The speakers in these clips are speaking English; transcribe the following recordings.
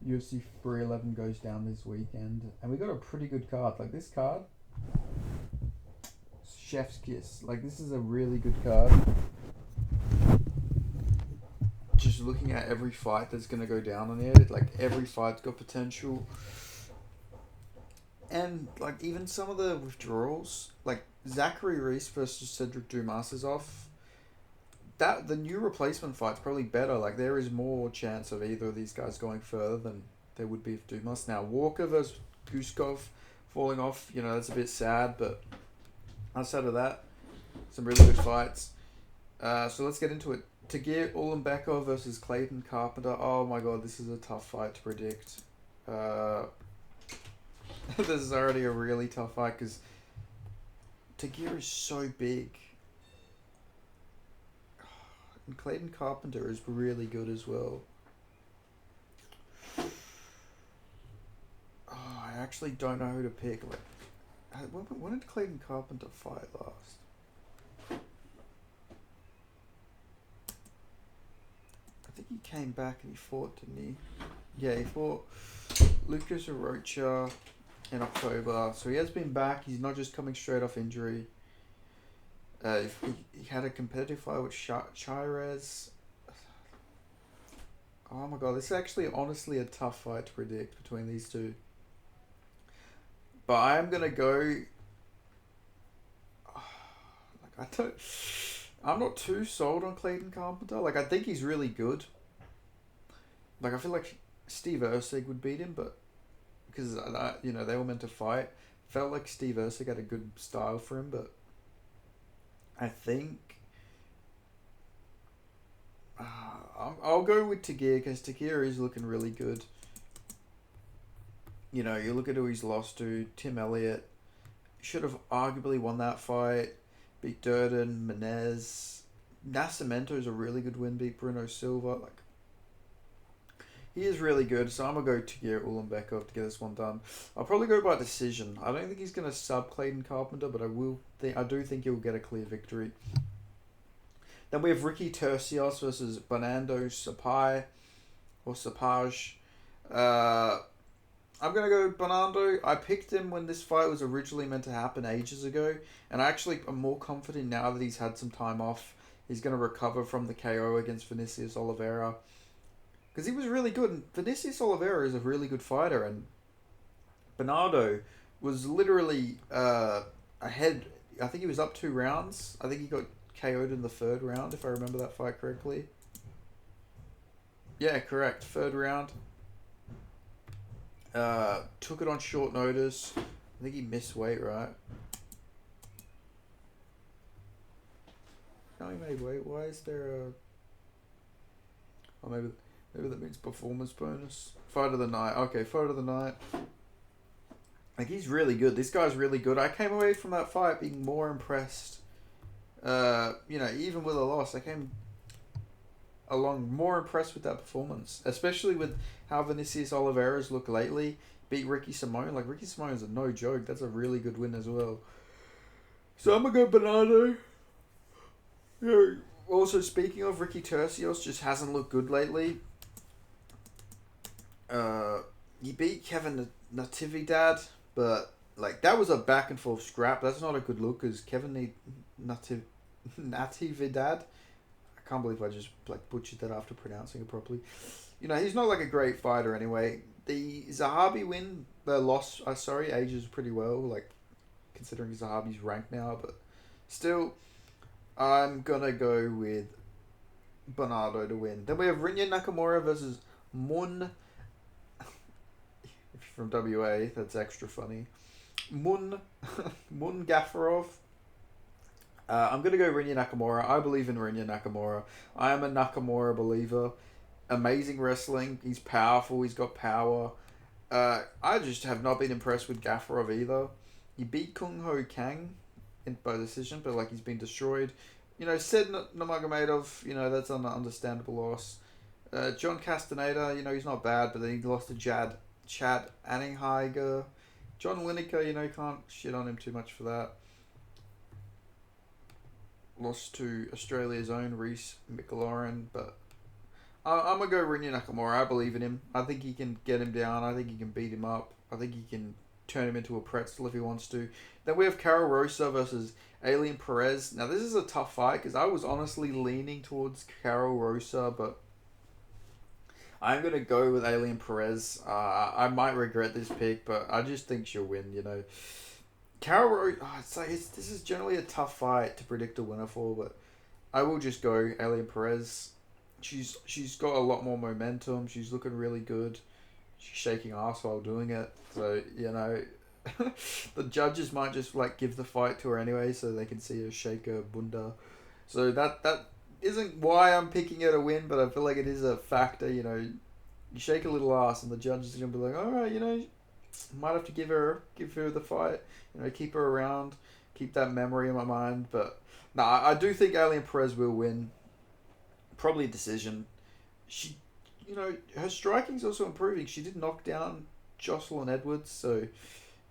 UFC 311 goes down this weekend, and we got a pretty good card. Like this card, chef's kiss. Like this is a really good card. Just looking at every fight that's gonna go down on it, like every fight's got potential, and like even some of the withdrawals, like Zachary Reese versus Cedric Dumas is off. That the new replacement fight's probably better. Like there is more chance of either of these guys going further than there would be if Dumas. Now Walker versus Guskov falling off, that's a bit sad, but outside of that, some really good fights. So let's get into it. Tagir Ulanbekov versus Clayton Carpenter. Oh my god, this is a tough fight to predict. This is already a really tough fight because Tagir is so big. And Clayton Carpenter is really good as well. Oh, I actually don't know who to pick. Like, when did Clayton Carpenter fight last? I think he came back and he fought, didn't he? Yeah, he fought Lucas Arocha in October. So he has been back. He's not just coming straight off injury. He had a competitive fight with Chirez. Oh my god, this is actually honestly a tough fight to predict between these two. But I am gonna go. I'm not too sold on Clayton Carpenter. Like I think he's really good. Like I feel like Steve Erceg would beat him, but because they were meant to fight, felt like Steve Erceg had a good style for him, but I think I'll go with Tagir because Tagir is looking really good. You look at who he's lost to. Tim Elliott should have arguably won that fight. Beat Durden, Menez. Nascimento is a really good win. Beat Bruno Silva. Like he is really good. So I'm gonna go Tagir Ulanbekov to get this one done. I'll probably go by decision. I don't think he's gonna sub Clayton Carpenter, but I do think he'll get a clear victory. Then we have Ricky Tercios versus Bernardo Sapaj or Sapaj. I'm going to go Bernardo. I picked him when this fight was originally meant to happen ages ago. And I actually am more confident now that he's had some time off. He's going to recover from the KO against Vinicius Oliveira. Because he was really good. And Vinicius Oliveira is a really good fighter. And Bernardo was literally ahead. I think he was up 2 rounds. I think he got KO'd in the 3rd round, if I remember that fight correctly. Yeah, correct. 3rd round. Took it on short notice. I think he missed weight, right? No, he made weight. Why is there a... Oh, maybe that means performance bonus. Fight of the night. Okay, fight of the night. Like, he's really good. This guy's really good. I came away from that fight being more impressed. Even with a loss, I came along more impressed with that performance, especially with how Vinicius Oliveira's looked lately. Beat Ricky Simone. Like Ricky Simone's a no joke. That's a really good win as well. So I'm gonna go Bernardo. Also, speaking of, Ricky Tercios just hasn't looked good lately. He beat Kevin Natividad, but like that was a back and forth scrap. That's not a good look because Kevin Natividad. I can't believe I just butchered that after pronouncing it properly. He's not like a great fighter anyway. The Zahabi win, the loss, ages pretty well, like considering Zahabi's ranked now, but still, I'm gonna go with Bernardo to win. Then we have Rinya Nakamura versus Mun. If you're from WA, that's extra funny. Mun Gafarov. I'm going to go Rinya Nakamura. I believe in Rinya Nakamura. I am a Nakamura believer. Amazing wrestling. He's powerful. He's got power. I just have not been impressed with Gafarov either. He beat Kung Ho Kang by decision, but he's been destroyed. Said Nurmagomedov, that's an understandable loss. John Castaneda, he's not bad, but then he lost to Chad Anningheiger. John Lineker, can't shit on him too much for that. Lost to Australia's own Reece McLaurin, but I'm gonna go Rinya Nakamura. I believe in him. I think he can get him down. I think he can beat him up. I think he can turn him into a pretzel if he wants to. Then we have Caro Rosa versus Alien Perez. Now this is a tough fight because I was honestly leaning towards Caro Rosa, but I'm gonna go with Alien Perez. I might regret this pick, but I just think she'll win. You know, Caro Rosa. This is generally a tough fight to predict a winner for, but I will just go Alien Perez. She's got a lot more momentum. She's looking really good. She's shaking ass while doing it. So you know, the judges might just like give the fight to her anyway, so they can see her shake her bunda. So that isn't why I'm picking her to win, but I feel like it is a factor. You know, you shake a little ass, and the judges are gonna be like, all right, you know, might have to give her the fight. You know, keep her around, keep that memory in my mind. But no, I do think Alien Perez will win. Probably a decision. She, you know, her striking's also improving. She did knock down Jocelyn Edwards, so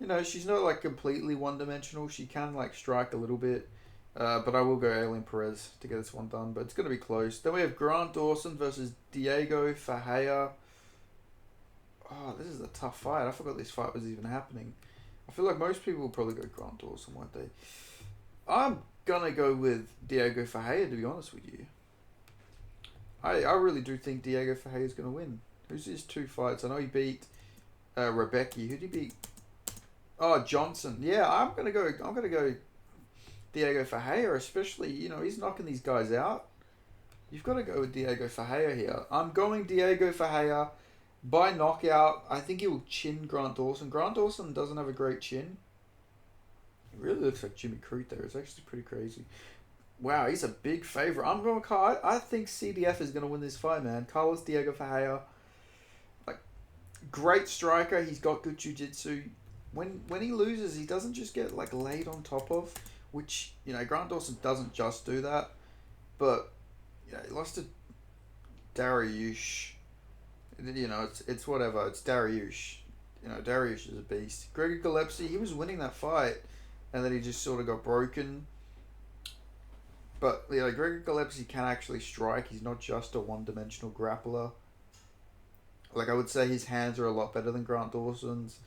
you know she's not like completely one dimensional. She can like strike a little bit. But I will go Alien Perez to get this one done. But it's going to be close. Then we have Grant Dawson versus Diego Ferreira. Oh, this is a tough fight. I forgot this fight was even happening. I feel like most people will probably go Grant Dawson, won't they? I'm going to go with Diego Ferreira, to be honest with you. I really do think Diego Ferreira is going to win. Who's his two fights? I know he beat Rebecca. Who did he beat? Oh, Johnson. Yeah, I'm gonna go Diego Ferreira, especially, you know, he's knocking these guys out. You've got to go with Diego Ferreira here. I'm going Diego Ferreira by knockout. I think he will chin Grant Dawson. Grant Dawson doesn't have a great chin. He really looks like Jimmy Crute there. It's actually pretty crazy. Wow, he's a big favorite. I'm going Carl. I think CDF is going to win this fight, man. Carlos Diego Ferreira, like, great striker. He's got good jiu-jitsu. When he loses, he doesn't just get like laid on top of, which, you know, Grant Dawson doesn't just do that, but you know, he lost to Dariush. You know, it's whatever. It's Dariush. You know, Dariush is a beast. Gregor Gillespie, he was winning that fight, and then he just sort of got broken. But you know, Gregor Gillespie can actually strike. He's not just a one-dimensional grappler. Like, I would say his hands are a lot better than Grant Dawson's.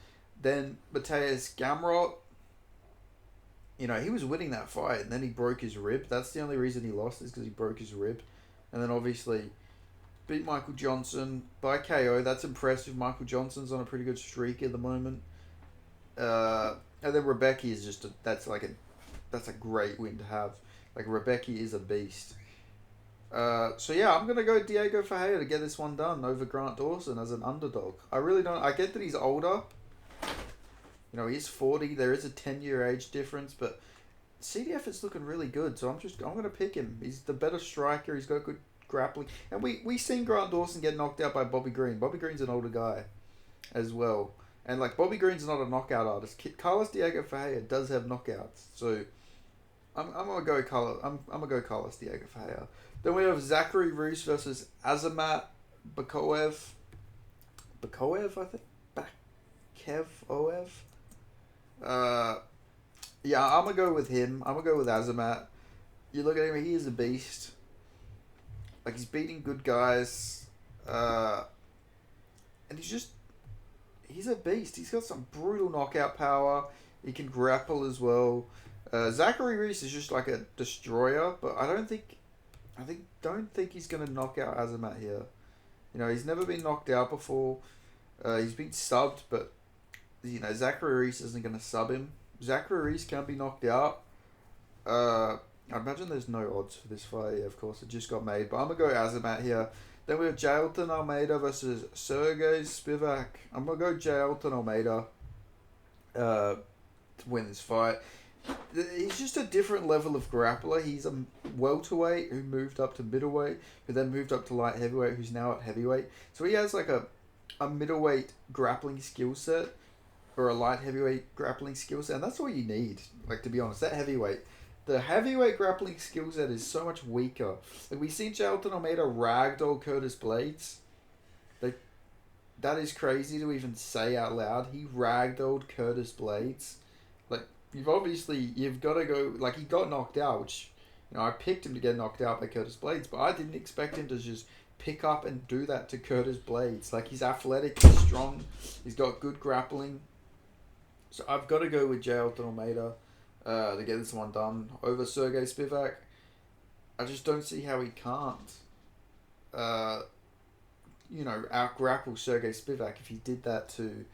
Then Mateus Gamrot, you know, he was winning that fight, and then he broke his rib. That's the only reason he lost, is because he broke his rib. And then obviously beat Michael Johnson by KO. That's impressive. Michael Johnson's on a pretty good streak at the moment. And then Rebecca is just that's a great win to have. Like, Rebecca is a beast. So yeah, I'm gonna go Diego Ferreira to get this one done over Grant Dawson as an underdog. I really don't. I get that he's older. You know, he's 40. There is a 10-year age difference, but CDF is looking really good. So I'm gonna pick him. He's the better striker. He's got good grappling, and we seen Grant Dawson get knocked out by Bobby Green. Bobby Green's an older guy, as well, and like Bobby Green's not a knockout artist. Carlos Diego Ferreira does have knockouts, so I'm gonna go Carlos. I'm gonna go Carlos Diego Ferreira. Then we have Zachary Reese versus Azamat Bakoev. Bakoev, I think. Bakevoev. Yeah, I'm gonna go with him. I'm gonna go with Azamat. You look at him; he is a beast. Like, he's beating good guys, and he's a beast. He's got some brutal knockout power. He can grapple as well. Zachary Reese is just like a destroyer, but I don't think he's gonna knock out Azamat here. You know, he's never been knocked out before. He's been subbed, but you know, Zachary Reese isn't gonna sub him. Zachary Reese can't be knocked out. I imagine there's no odds for this fight. Yeah, of course, it just got made. But I'm going to go Azamat here. Then we have Jailton Almeida versus Sergey Spivak. I'm going to go Jailton Almeida to win this fight. He's just a different level of grappler. He's a welterweight who moved up to middleweight, who then moved up to light heavyweight, who's now at heavyweight. So he has like a middleweight grappling skill set, or a light heavyweight grappling skill set, and that's all you need. Like, to be honest, that heavyweight. The heavyweight grappling skill set is so much weaker. Like, we've seen Jailton Almeida ragdoll Curtis Blades. That is crazy to even say out loud. He ragdolled Curtis Blades. Like, you've got to go... Like, he got knocked out, which... You know, I picked him to get knocked out by Curtis Blades, but I didn't expect him to just pick up and do that to Curtis Blades. Like, he's athletic, he's strong, he's got good grappling. So I've got to go with Jailton Almeida to get this one done over Sergey Spivak. I just don't see how he can't, out grapple Sergey Spivak if he did that to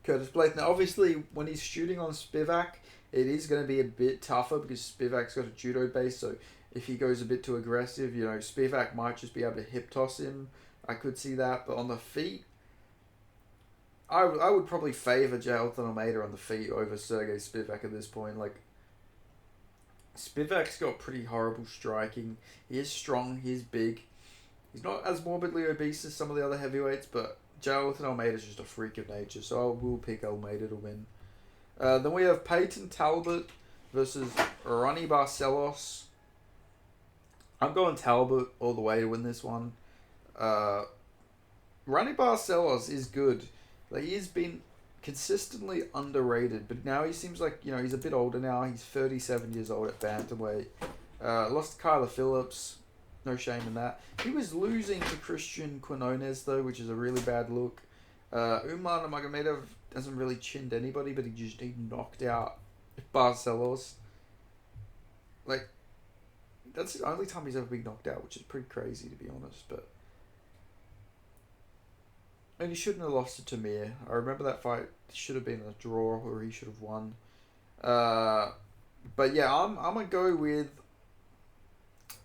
Curtis Blades. Now, obviously, when he's shooting on Spivak, it is going to be a bit tougher because Spivak's got a judo base, so if he goes a bit too aggressive, Spivak might just be able to hip toss him. I could see that, but on the feet, I would probably favour Jailton Almeida on the feet over Sergey Spivak at this point. Like, Spivak's got pretty horrible striking. He is strong, he is big. He's not as morbidly obese as some of the other heavyweights, but Jailton Almeida's just a freak of nature, so I will pick Almeida to win. Then we have Peyton Talbot versus Ronnie Barcelos. I'm going Talbot all the way to win this one. Ronnie Barcelos is good. Like, he's been consistently underrated, but now he seems like, he's a bit older now. He's 37 years old at bantamweight. Lost to Kyler Phillips. No shame in that. He was losing to Christian Quinones, though, which is a really bad look. Umar Nurmagomedov hasn't really chinned anybody, but he knocked out Barcelos. Like, that's the only time he's ever been knocked out, which is pretty crazy, to be honest. And he shouldn't have lost to Tamir. I remember that fight should have been a draw, or he should have won. But yeah, I'm gonna go with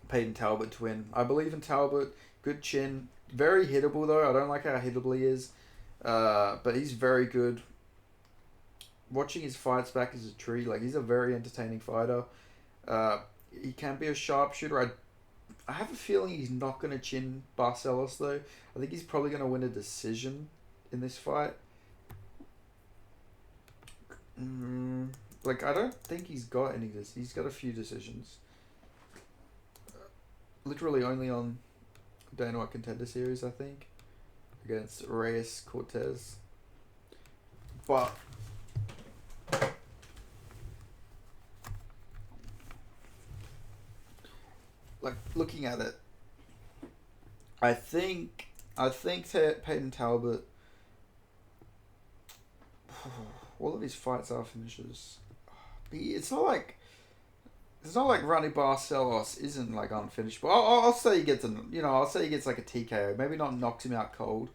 Peyton Talbot to win. I believe in Talbot. Good chin. Very hittable, though. I don't like how hittable he is. But he's very good. Watching his fights back is a treat. Like, he's a very entertaining fighter. He can be a sharpshooter. I have a feeling he's not going to chin Barcelos, though. I think he's probably going to win a decision in this fight. I don't think he's got any. He's got a few decisions. Literally only on Dana White Contender Series, I think, against Reyes Cortez. But looking at it, I think Peyton Talbot, all of his fights are finishes. It's not like Ronnie Barcelos isn't like unfinished. But I'll say he gets like a TKO. Maybe not knocks him out cold,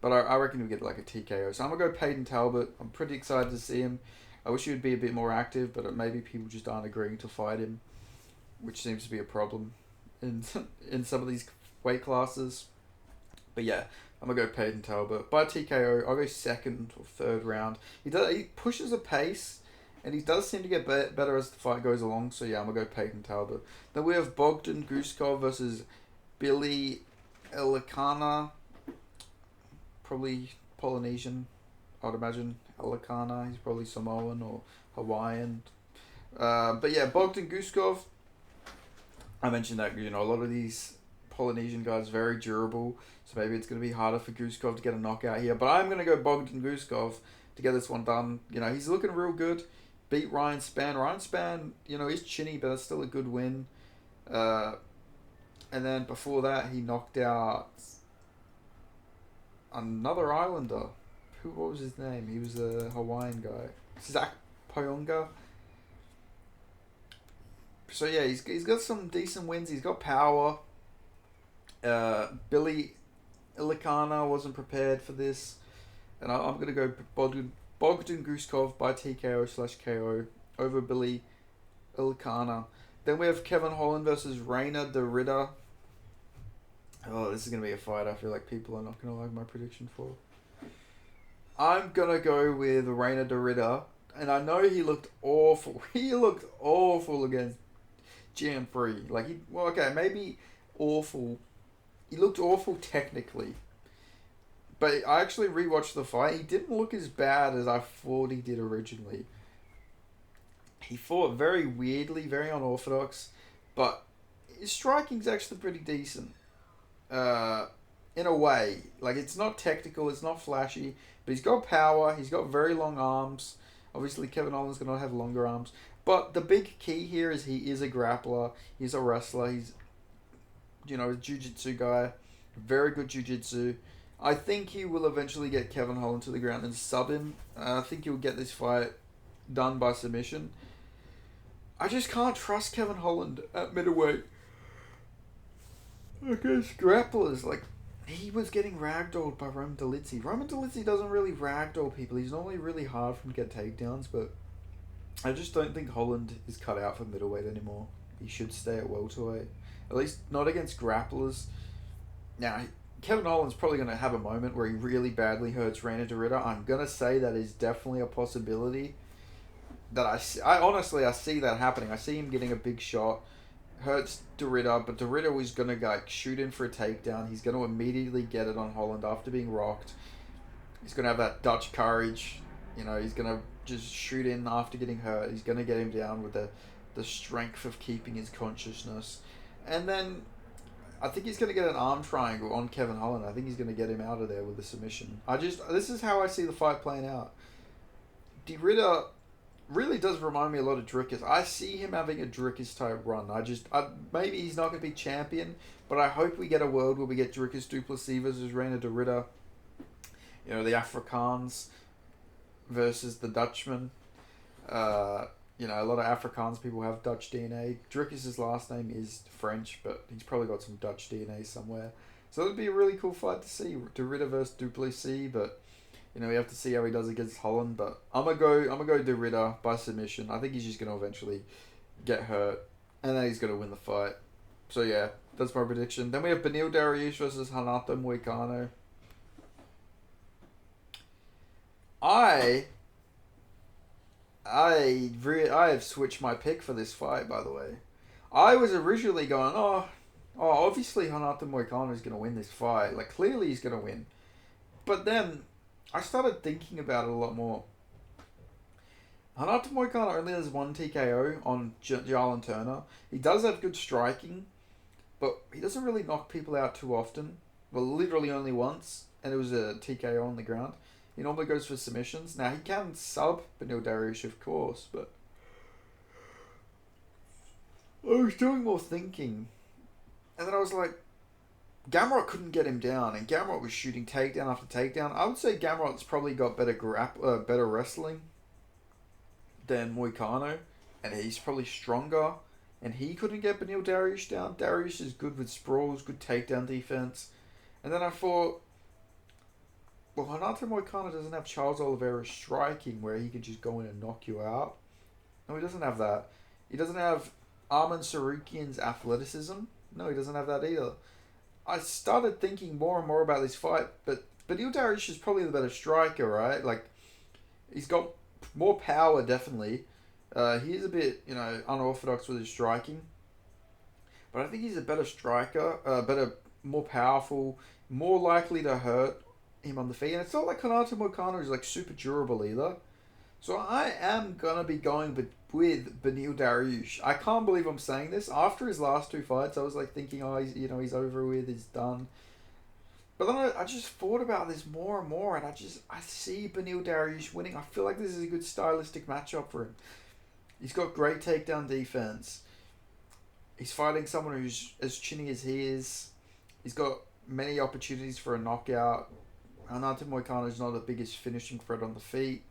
but I reckon he'll get like a TKO. So I'm gonna go Peyton Talbot. I'm pretty excited to see him. I wish he would be a bit more active, but maybe people just aren't agreeing to fight him, which seems to be a problem in some of these weight classes. But yeah, I'm gonna go Peyton Talbot by TKO. I'll go second or third round. He pushes a pace, and he does seem to get better as the fight goes along. So yeah, I'm gonna go Peyton Talbot. Then we have Bogdan Guskov versus Billy Elikana. Probably Polynesian, I'd imagine. Elikana. He's probably Samoan or Hawaiian. But yeah, Bogdan Guskov. I mentioned that, a lot of these Polynesian guys are very durable, so maybe it's going to be harder for Guskov to get a knockout here. But I'm going to go Bogdan Guskov to get this one done. He's looking real good. Beat Ryan Spann. Ryan Spann, he's chinny, but that's still a good win. And then before that, he knocked out another Islander. What was his name? He was a Hawaiian guy. Zach Poyonga. So yeah, he's got some decent wins. He's got power. Billy Ilikana wasn't prepared for this, and I'm gonna go Bogdan Guskov by TKO/KO over Billy Ilikana. Then we have Kevin Holland versus Reina de Ridder. Oh, this is gonna be a fight I feel like people are not gonna like my prediction for. I'm gonna go with Reina de Ridder, and I know he looked awful. He looked awful against GM3. Maybe awful. He looked awful technically. But I actually rewatched the fight. He didn't look as bad as I thought he did originally. He fought very weirdly, very unorthodox, but his striking's actually pretty decent. In a way. It's not technical, it's not flashy, but he's got power, he's got very long arms. Obviously, Kevin Holland's going to have longer arms. But the big key here is he is a grappler. He's a wrestler. He's, a jiu-jitsu guy. Very good jiu-jitsu. I think he will eventually get Kevin Holland to the ground and sub him. I think he'll get this fight done by submission. I just can't trust Kevin Holland at middleweight against grapplers. Like, he was getting ragdolled by Roman Dolidze. Roman Dolidze doesn't really ragdoll people. He's normally really hard for him to get takedowns, but I just don't think Holland is cut out for middleweight anymore. He should stay at welterweight. At least not against grapplers. Now, Kevin Holland's probably going to have a moment where he really badly hurts Reina Dorita. I'm going to say that is definitely a possibility. I honestly, I see that happening. I see him getting a big shot, hurts Dorita, but Dorita was going to like shoot in for a takedown. He's going to immediately get it on Holland after being rocked. He's going to have that Dutch courage. You know, he's going to just shoot in after getting hurt. He's going to get him down with the strength of keeping his consciousness. And then I think he's going to get an arm triangle on Kevin Holland. I think he's going to get him out of there with a submission. This is how I see the fight playing out. Dorita really does remind me a lot of Dricus. I see him having a Dricus type run. Maybe he's not going to be champion, but I hope we get a world where we get Dricus du Plessis versus Reina Dorita. You know, the Afrikaans versus the Dutchman. You know, a lot of Afrikaans people have Dutch DNA. Dricus' last name is French, but he's probably got some Dutch DNA somewhere. So it'd be a really cool fight to see. Dorita versus du Plessis, but you know, we have to see how he does against Holland. But I'm gonna go Dorita by submission. I think he's just gonna eventually get hurt, and then he's gonna win the fight. So yeah, that's my prediction. Then we have Beneil Dariush versus Renato Moicano. I have switched my pick for this fight, by the way. I was originally going, obviously Renato Moicano is going to win this fight. Like, clearly he's going to win. But then I started thinking about it a lot more. Renato Moicano only has one TKO on Jarlin Turner. He does have good striking, but he doesn't really knock people out too often. Well, literally only once, and it was a TKO on the ground. He normally goes for submissions. Now, he can sub Beneil Dariush, of course, but I was doing more thinking. And then I was like, Gamrot couldn't get him down, and Gamrot was shooting takedown after takedown. I would say Gamrot's probably got better wrestling than Moicano, and he's probably stronger, and he couldn't get Beneil Dariush down. Dariush is good with sprawls, good takedown defense. And then I thought, well, Renato Moicano doesn't have Charles Oliveira's striking where he can just go in and knock you out. No, he doesn't have that. He doesn't have Arman Sarukian's athleticism. No, he doesn't have that either. I started thinking more and more about this fight, but Beneil Dariush is probably the better striker, right? Like, he's got more power, definitely. He is a bit, unorthodox with his striking. But I think he's a better striker, more powerful, more likely to hurt him on the feet. And it's not like Renato Moicano is like super durable either. So I am going to be going with Beneil Dariush. I can't believe I'm saying this. After his last two fights, I was like thinking, he's over with, he's done. But then I just thought about this more and more, and I see Beneil Dariush winning. I feel like this is a good stylistic matchup for him. He's got great takedown defense. He's fighting someone who's as chinny as he is. He's got many opportunities for a knockout. Renato Moicano is not the biggest finishing threat on the feet.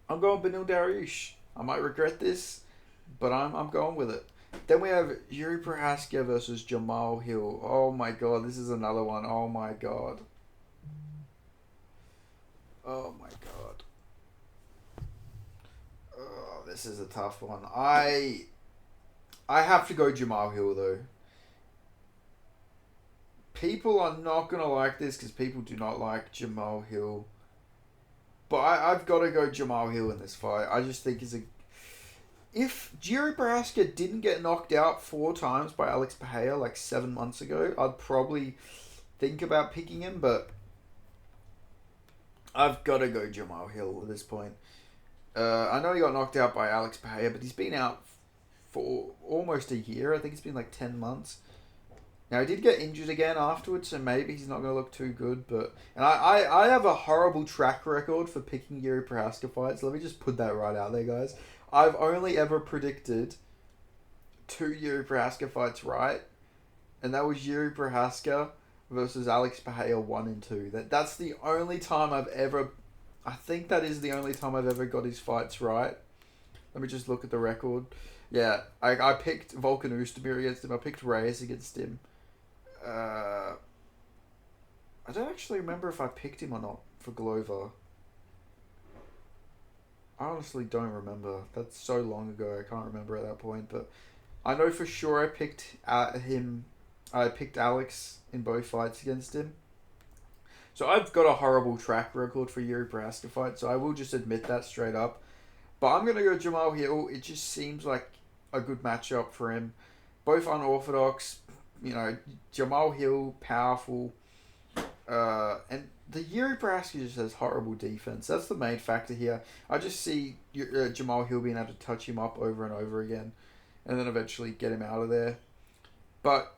I'm going Beneil Dariush. I might regret this, but I'm going with it. Then we have Yuri Prohaska versus Jamal Hill. Oh my god, this is another one. Oh my god. Oh my god. Oh, this is a tough one. I have to go Jamal Hill though. People are not going to like this because people do not like Jamal Hill. But I've got to go Jamal Hill in this fight. I just think if Yuri Prohaska didn't get knocked out 4 times by Alex Pereira like 7 months ago, I'd probably think about picking him, but I've got to go Jamal Hill at this point. I know he got knocked out by Alex Pereira, but he's been out for almost a year. I think it's been like 10 months. Now, he did get injured again afterwards, so maybe he's not going to look too good. And I have a horrible track record for picking Yuri Prohaska fights. Let me just put that right out there, guys. I've only ever predicted 2 Yuri Prohaska fights right. And that was Yuri Prohaska versus Alex Pereira 1 and 2. That's the only time I've ever. I think that is the only time I've ever got his fights right. Let me just look at the record. Yeah, I picked Volkan Oezdemir against him. I picked Reyes against him. I don't actually remember if I picked him or not for Glover. I honestly don't remember. That's so long ago. I can't remember at that point. But I know for sure I picked him. I picked Alex in both fights against him. So I've got a horrible track record for Yuri Prohaska fights. So I will just admit that straight up. But I'm gonna go Jamal Hill. It just seems like a good matchup for him. Both unorthodox. You know, Jamal Hill, powerful. And the Yuri Prohaska just has horrible defense. That's the main factor here. I just see Jamal Hill being able to touch him up over and over again, and then eventually get him out of there. But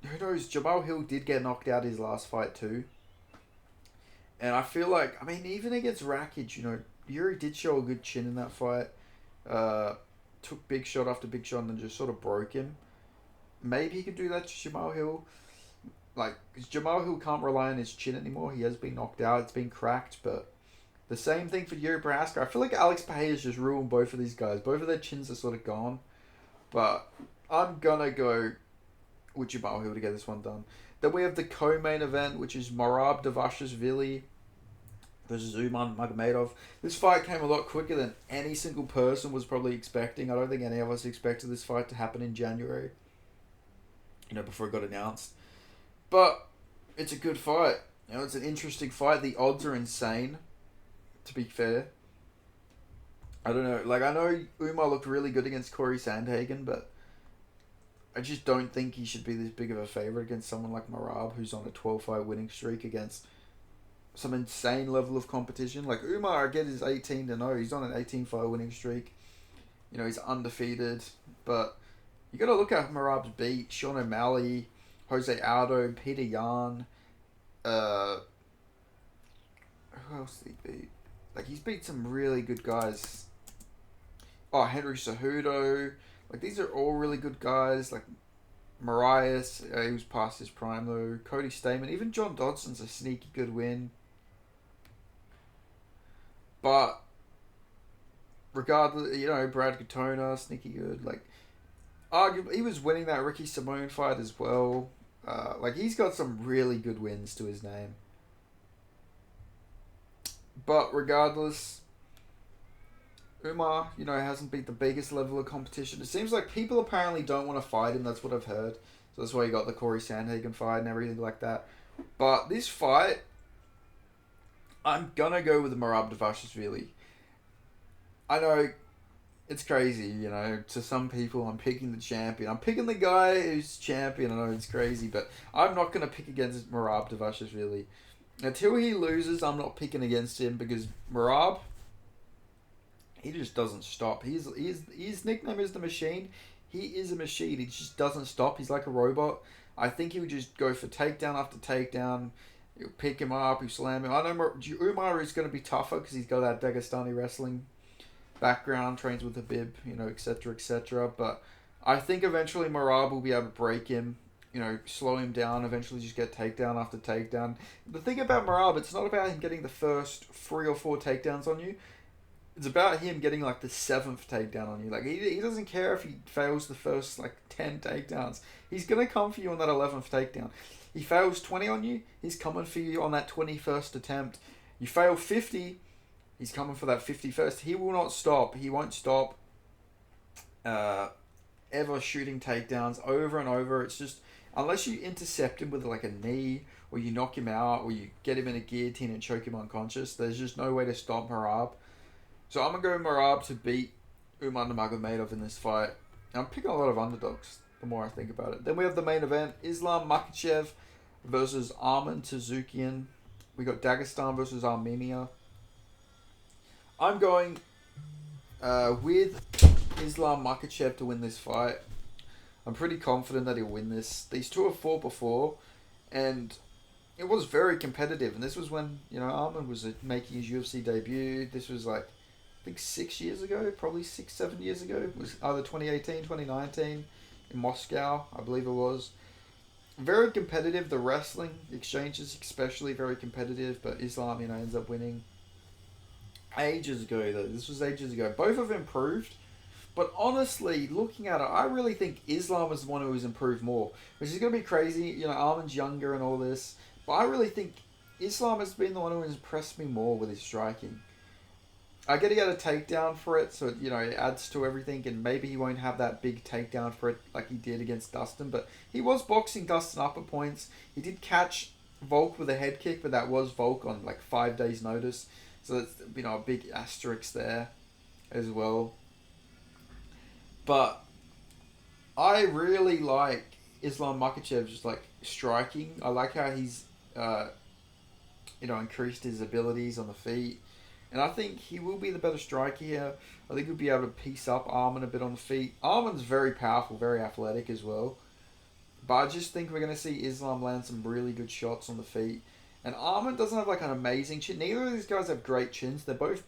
who knows? Jamal Hill did get knocked out his last fight too, and I feel like even against Rakic, Yuri did show a good chin in that fight. Took big shot after big shot and then just sort of broke him. Maybe he could do that to Jamal Hill. Because Jamal Hill can't rely on his chin anymore. He has been knocked out. It's been cracked. But the same thing for Yuri Prohaska. I feel like Alex Pereira's just ruined both of these guys. Both of their chins are sort of gone. But I'm going to go with Jamal Hill to get this one done. Then we have the co-main event, which is Merab Dvalishvili versus Umar Magomedov. This fight came a lot quicker than any single person was probably expecting. I don't think any of us expected this fight to happen in January. Before it got announced. But it's a good fight. It's an interesting fight. The odds are insane, to be fair. I don't know. I know Umar looked really good against Corey Sandhagen, but I just don't think he should be this big of a favourite against someone like Merab, who's on a 12-fight winning streak against some insane level of competition. Umar, I get is 18-0. He's on an 18-fight winning streak. He's undefeated. But you got to look at Merab's beat. Sean O'Malley, Jose Aldo, Peter Yan. Who else did he beat? He's beat some really good guys. Oh, Henry Cejudo. These are all really good guys. Marias, he was past his prime though. Cody Stamen. Even John Dodson's a sneaky good win. But regardless, Brad Katona, sneaky good. Arguably, he was winning that Ricky Simone fight as well. He's got some really good wins to his name. But regardless, Umar, hasn't beat the biggest level of competition. It seems like people apparently don't want to fight him. That's what I've heard. So that's why he got the Corey Sandhagen fight and everything like that. But this fight, I'm gonna go with the Merab Dvalishvili. I know it's crazy, to some people I'm picking the champion. I'm picking the guy who's champion. I know it's crazy, but I'm not going to pick against Merab Dvalishvili. Until he loses, I'm not picking against him because Merab, he just doesn't stop. His nickname is the Machine. He is a machine. He just doesn't stop. He's like a robot. I think he would just go for takedown after takedown. He'll pick him up, he'll slam him. I know Umar is going to be tougher because he's got that Dagestani wrestling background, trains with Habib, etc., etc. But I think eventually Merab will be able to break him, slow him down, eventually just get takedown after takedown. The thing about Merab, it's not about him getting the first 3 or 4 takedowns on you. It's about him getting the 7th takedown on you. He doesn't care if he fails the first 10 takedowns. He's going to come for you on that 11th takedown. He fails 20 on you, he's coming for you on that 21st attempt. You fail 50, he's coming for that 51st. He will not stop. He won't stop ever shooting takedowns over and over. It's just, unless you intercept him with a knee, or you knock him out, or you get him in a guillotine and choke him unconscious, there's just no way to stop Merab. So I'm going to go Merab to beat Umar Nurmagomedov in this fight. And I'm picking a lot of underdogs the more I think about it. Then we have the main event, Islam Makhachev versus Arman Tsarukian. We got Dagestan versus Armenia. I'm going with Islam Makhachev to win this fight. I'm pretty confident that he'll win this. These two have fought before, and it was very competitive. And this was when, Arman was making his UFC debut. This was I think 6 years ago, probably 6-7 years ago. It was either 2018, 2019 in Moscow, I believe it was. Very competitive. The wrestling exchanges, especially, very competitive. But Islam, ends up winning. Ages ago, though. This was ages ago. Both have improved. But honestly, looking at it, I really think Islam is the one who has improved more. Which is going to be crazy. Armin's younger and all this. But I really think Islam has been the one who has impressed me more with his striking. I get to get a takedown for it, so it adds to everything, and maybe he won't have that big takedown for it like he did against Dustin, but he was boxing Dustin up at points. He did catch Volk with a head kick, but that was Volk on like 5 days' notice, so that's a big asterisk there as well. But I really like Islam Makhachev just like striking. I like how he's increased his abilities on the feet. And I think he will be the better striker here. I think he'll be able to piece up Armin a bit on the feet. Armin's very powerful, very athletic as well. But I just think we're going to see Islam land some really good shots on the feet. And Armin doesn't have like an amazing chin. Neither of these guys have great chins. They're both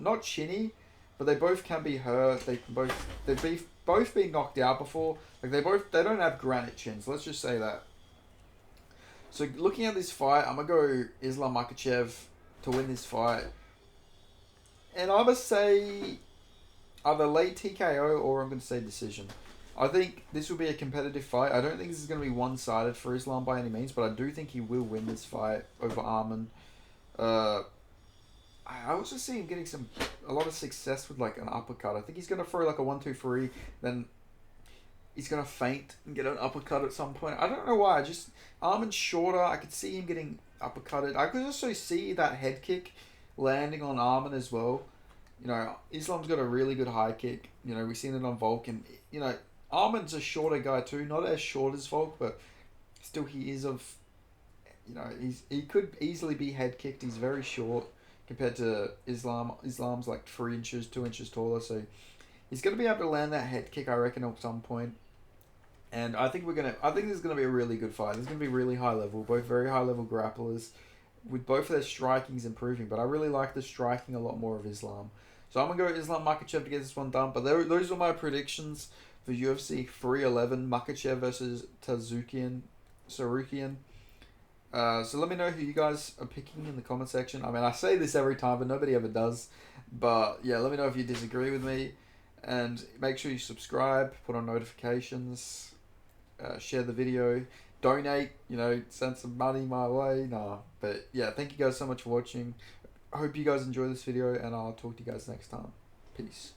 not chinny, but they both can be hurt. They've both been knocked out before. Like they don't have granite chins. Let's just say that. So looking at this fight, I'm gonna go Islam Makhachev to win this fight. And I must say either late TKO or I'm going to say decision. I think this will be a competitive fight. I don't think this is going to be one-sided for Islam by any means, but I do think he will win this fight over Armin. I also see him getting a lot of success with like an uppercut. I think he's going to throw like a 1-2-3, then he's going to feint and get an uppercut at some point. I don't know why. Armin's shorter. I could see him getting uppercutted. I could also see that head kick landing on Armin as well. Islam's got a really good high kick. We've seen it on Volk, and Armin's a shorter guy too, not as short as Volk, but still he is of. He could easily be head kicked. He's very short compared to Islam. Islam's like 3 inches, 2 inches taller, so he's gonna be able to land that head kick, I reckon, at some point. And I think this is gonna be a really good fight. This is gonna be really high level. Both very high level grapplers, with both of their strikings improving, but I really like the striking a lot more of Islam. So I'm going to go Islam Makhachev to get this one done. But those are my predictions for UFC 311, Makhachev versus Sarukian. So let me know who you guys are picking in the comment section. I mean, I say this every time, but nobody ever does. But yeah, let me know if you disagree with me. And make sure you subscribe, put on notifications, share the video. Donate, send some money my way. Nah, but yeah, thank you guys so much for watching. I hope you guys enjoy this video, and I'll talk to you guys next time. Peace.